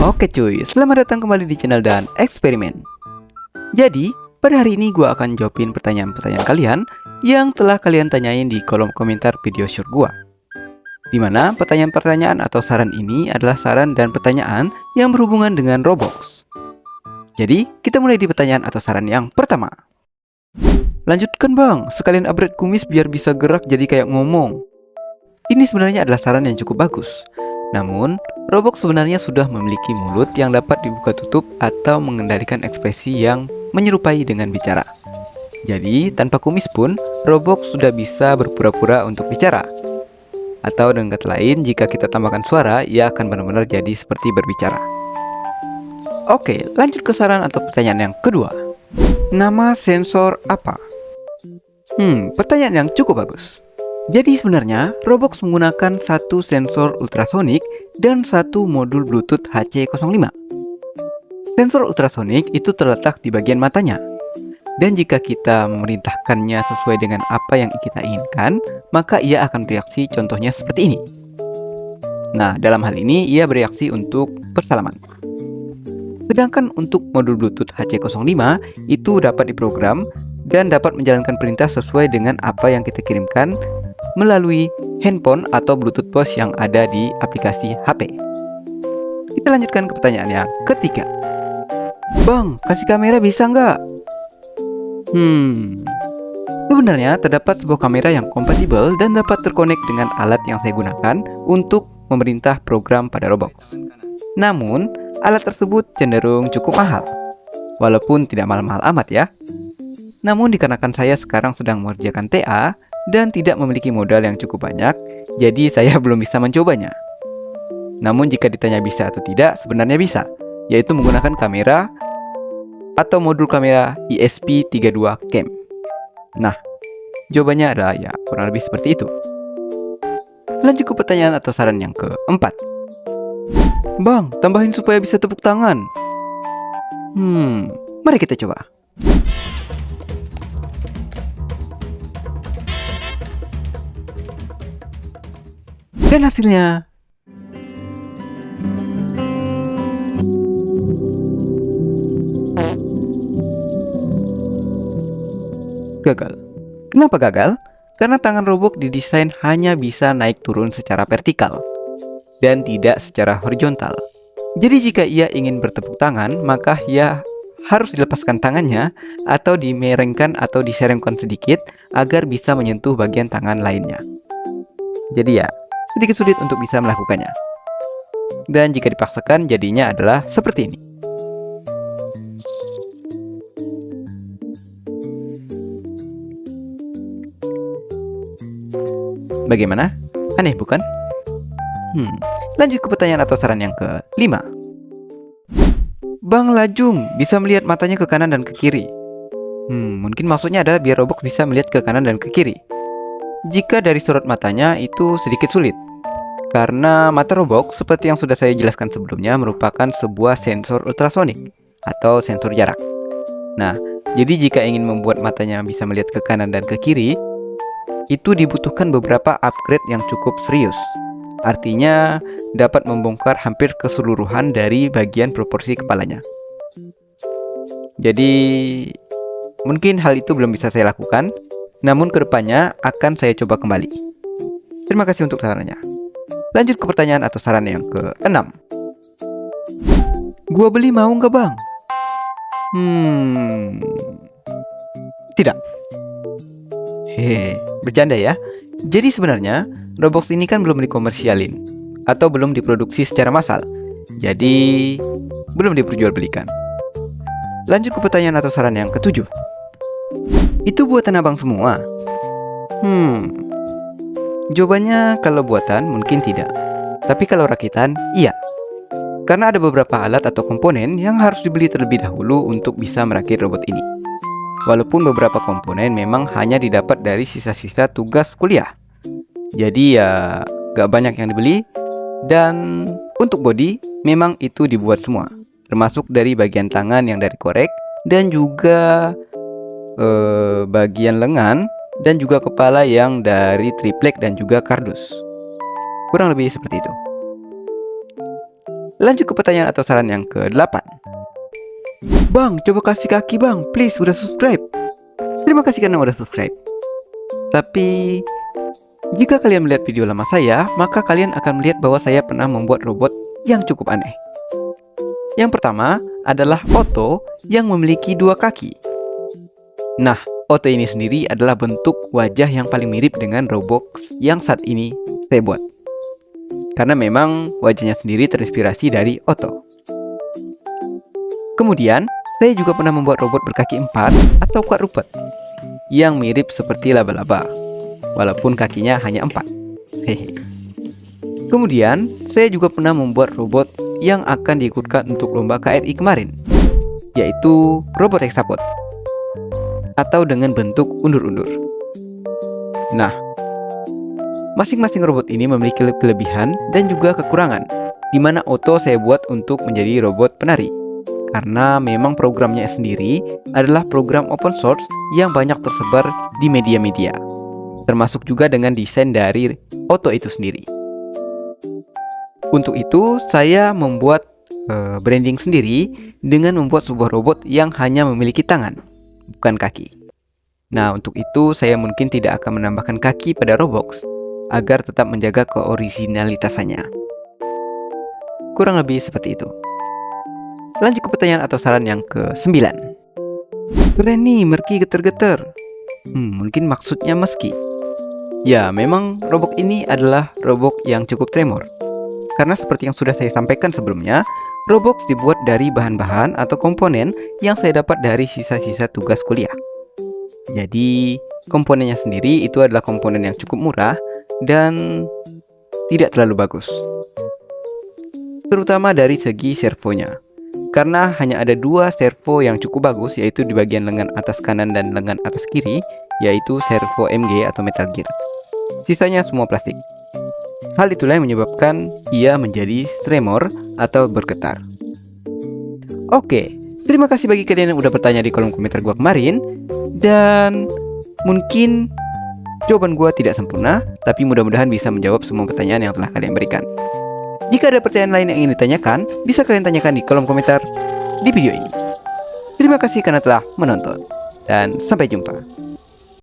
Oke cuy, selamat datang kembali di channel dan eksperimen. Jadi, pada hari ini gue akan jawabin pertanyaan-pertanyaan kalian yang telah kalian tanyain di kolom komentar video short gue. Dimana pertanyaan-pertanyaan atau saran ini adalah saran dan pertanyaan yang berhubungan dengan Roblox. Jadi, kita mulai di pertanyaan atau saran yang pertama. Lanjutkan bang, sekalian upgrade kumis biar bisa gerak jadi kayak ngomong. Ini sebenarnya adalah saran yang cukup bagus. Namun, Roblox sebenarnya sudah memiliki mulut yang dapat dibuka tutup atau mengendalikan ekspresi yang menyerupai dengan bicara. Jadi, tanpa kumis pun, Roblox sudah bisa berpura-pura untuk bicara. Atau dengan kata lain, jika kita tambahkan suara, ia akan benar-benar jadi seperti berbicara. Oke, lanjut ke saran atau pertanyaan yang kedua. Nama sensor apa? Pertanyaan yang cukup bagus. Jadi sebenarnya, Roblox menggunakan satu sensor ultrasonik dan satu modul Bluetooth HC05. Sensor ultrasonik itu terletak di bagian matanya. Dan jika kita memerintahkannya sesuai dengan apa yang kita inginkan, maka ia akan bereaksi contohnya seperti ini. Nah, dalam hal ini ia bereaksi untuk bersalaman. Sedangkan untuk modul Bluetooth HC05 itu dapat diprogram dan dapat menjalankan perintah sesuai dengan apa yang kita kirimkan melalui handphone atau Bluetooth Box yang ada di aplikasi HP. Kita lanjutkan ke pertanyaan yang ketiga. Bang, kasih kamera bisa nggak? Sebenarnya terdapat sebuah kamera yang kompatibel dan dapat terkonek dengan alat yang saya gunakan untuk memerintah program pada Roblox. Namun, alat tersebut cenderung cukup mahal. Walaupun tidak mahal-mahal amat ya. Namun dikarenakan saya sekarang sedang mengerjakan TA dan tidak memiliki modal yang cukup banyak, jadi saya belum bisa mencobanya. Namun jika ditanya bisa atau tidak, sebenarnya bisa, yaitu menggunakan kamera atau modul kamera ESP32 Cam. Nah, jawabannya adalah ya kurang lebih seperti itu. Lanjut ke pertanyaan atau saran yang keempat. Bang, tambahin supaya bisa tepuk tangan. Mari kita coba. Dan hasilnya gagal. Kenapa gagal? Karena tangan Roblox didesain hanya bisa naik turun secara vertikal dan tidak secara horizontal. Jadi jika ia ingin bertepuk tangan, maka ia harus dilepaskan tangannya atau dimerengkan atau diserongkan sedikit agar bisa menyentuh bagian tangan lainnya. Jadi ya, sedikit sulit untuk bisa melakukannya. Dan jika dipaksakan jadinya adalah seperti ini. Bagaimana? Aneh bukan? Lanjut ke pertanyaan atau saran yang kelima. Bang Lajung bisa melihat matanya ke kanan dan ke kiri. Mungkin maksudnya adalah biar Roblox bisa melihat ke kanan dan ke kiri. Jika dari sorot matanya itu sedikit sulit, karena mata Roblox seperti yang sudah saya jelaskan sebelumnya merupakan sebuah sensor ultrasonik atau sensor jarak. Nah, jadi jika ingin membuat matanya bisa melihat ke kanan dan ke kiri, itu dibutuhkan beberapa upgrade yang cukup serius. Artinya dapat membongkar hampir keseluruhan dari bagian proporsi kepalanya. Jadi mungkin hal itu belum bisa saya lakukan, namun kedepannya akan saya coba kembali. Terima kasih untuk sarannya. Lanjut ke pertanyaan atau saran yang keenam. Gua beli mau nggak bang? Tidak. Bercanda ya. Jadi sebenarnya Roblox ini kan belum dikomersialin atau belum diproduksi secara massal. Jadi belum diperjualbelikan. Lanjut ke pertanyaan atau saran yang ketujuh. Itu buatan abang semua? Jawabannya kalau buatan mungkin tidak. Tapi kalau rakitan, iya. Karena ada beberapa alat atau komponen yang harus dibeli terlebih dahulu untuk bisa merakit robot ini. Walaupun beberapa komponen memang hanya didapat dari sisa-sisa tugas kuliah. Jadi ya gak banyak yang dibeli. Dan untuk body memang itu dibuat semua. Termasuk dari bagian tangan yang dari korek. Dan juga bagian lengan dan juga kepala yang dari triplek dan juga kardus. Kurang lebih seperti itu. Lanjut ke pertanyaan atau saran yang ke-8. Bang, coba kasih kaki bang, please udah subscribe. Terima kasih karena udah subscribe. Tapi jika kalian melihat video lama saya, maka kalian akan melihat bahwa saya pernah membuat robot yang cukup aneh. Yang pertama adalah Otto yang memiliki 2 kaki. Nah, Otto ini sendiri adalah bentuk wajah yang paling mirip dengan Roblox yang saat ini saya buat. Karena memang wajahnya sendiri terinspirasi dari Otto. Kemudian, saya juga pernah membuat robot berkaki 4 atau quadruped yang mirip seperti laba-laba, walaupun kakinya hanya 4. Hehe. Kemudian, saya juga pernah membuat robot yang akan diikutkan untuk lomba KRI kemarin, yaitu robot hexapod, atau dengan bentuk undur-undur. Nah, masing-masing robot ini memiliki kelebihan dan juga kekurangan, di mana Otto saya buat untuk menjadi robot penari. Karena memang programnya sendiri adalah program open source yang banyak tersebar di media-media, termasuk juga dengan desain dari Otto itu sendiri. Untuk itu, saya membuat branding sendiri dengan membuat sebuah robot yang hanya memiliki tangan, bukan kaki. Nah, untuk itu saya mungkin tidak akan menambahkan kaki pada Roblox agar tetap menjaga keoriginalitasannya. Kurang lebih seperti itu. Lanjut ke pertanyaan atau saran yang ke-9. Keren nih, Merky geter-geter. Mungkin maksudnya meski. Ya, memang Roblox ini adalah Roblox yang cukup tremor. Karena seperti yang sudah saya sampaikan sebelumnya, Roblox dibuat dari bahan-bahan atau komponen yang saya dapat dari sisa-sisa tugas kuliah. Jadi, komponennya sendiri itu adalah komponen yang cukup murah dan tidak terlalu bagus. Terutama dari segi servonya. Karena hanya ada 2 servo yang cukup bagus, yaitu di bagian lengan atas kanan dan lengan atas kiri, yaitu servo MG atau Metal Gear. Sisanya semua plastik. Hal itulah yang menyebabkan ia menjadi tremor atau bergetar. Oke, terima kasih bagi kalian yang udah bertanya di kolom komentar gua kemarin. Dan mungkin jawaban gua tidak sempurna, tapi mudah-mudahan bisa menjawab semua pertanyaan yang telah kalian berikan. Jika ada pertanyaan lain yang ingin ditanyakan, bisa kalian tanyakan di kolom komentar di video ini. Terima kasih karena telah menonton, dan sampai jumpa.